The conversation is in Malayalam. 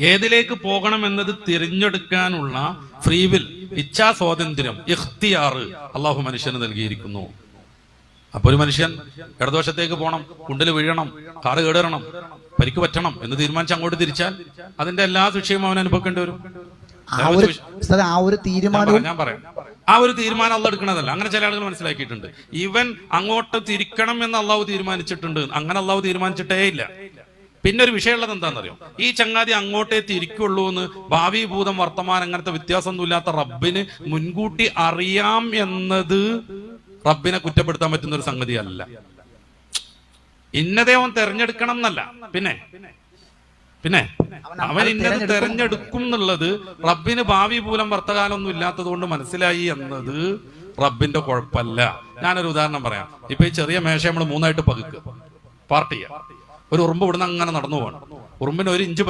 ഏതിലേക്ക് പോകണം എന്നത് തിരഞ്ഞെടുക്കാനുള്ള ഫ്രീവിൽ, ഇച്ഛാ സ്വാതന്ത്ര്യം, ഇഖ്തിയാർ അള്ളാഹു മനുഷ്യന് നൽകിയിരിക്കുന്നു. അപ്പൊ ഒരു മനുഷ്യൻ ഇടതുവശത്തേക്ക് പോകണം, കുണ്ടിൽ വീഴണം, കാറ് കേടണം, പരിക്ക് പറ്റണം എന്ന് തീരുമാനിച്ച് അങ്ങോട്ട് തിരിച്ചാൽ അതിന്റെ എല്ലാ ശിക്ഷയും അവൻ അനുഭവിക്കേണ്ടി വരും. ഞാൻ പറയാം, ആ ഒരു തീരുമാനം അള്ളാഹ് എടുക്കണതല്ല. അങ്ങനെ ചില ആളുകൾ മനസ്സിലാക്കിയിട്ടുണ്ട്. ഇവൻ അങ്ങോട്ട് തിരിക്കണം എന്ന് അള്ളാഹു തീരുമാനിച്ചിട്ടുണ്ട്, അങ്ങനെ അള്ളാഹു തീരുമാനിച്ചിട്ടേ ഇല്ല. പിന്നെ ഒരു വിഷയമുള്ളത് എന്താണെന്നറിയോ, ഈ ചങ്ങാതി അങ്ങോട്ടേ തിരിക്കുള്ളൂ എന്ന് ഭാവി ഭൂതം വർത്തമാനം അങ്ങനത്തെ വ്യത്യാസമൊന്നും ഇല്ലാത്ത റബ്ബിന് മുൻകൂട്ടി അറിയാം എന്നത് റബ്ബിനെ കുറ്റപ്പെടുത്താൻ പറ്റുന്ന ഒരു സംഗതി അല്ല. ഇന്നതേ അവൻ തെരഞ്ഞെടുക്കണം എന്നല്ല, പിന്നെ അവൻ ഇന്നത് തെരഞ്ഞെടുക്കും എന്നുള്ളത് റബ്ബിന് ഭാവി ഭൂലം വർത്തകാലമൊന്നും ഇല്ലാത്തത് കൊണ്ട് മനസ്സിലായി എന്നത് റബ്ബിന്റെ കുഴപ്പമല്ല. ഞാനൊരു ഉദാഹരണം പറയാം. ഇപ്പൊ ഈ ചെറിയ മേശ നമ്മൾ മൂന്നായിട്ട് പകുക്കുക, പാർട്ട് ചെയ്യാം. ഒരു ഉറുമ്പ് ഇവിടുന്ന് അങ്ങനെ നടന്നു പോകണം. ഉറുമ്പിന് 1 ഇഞ്ച്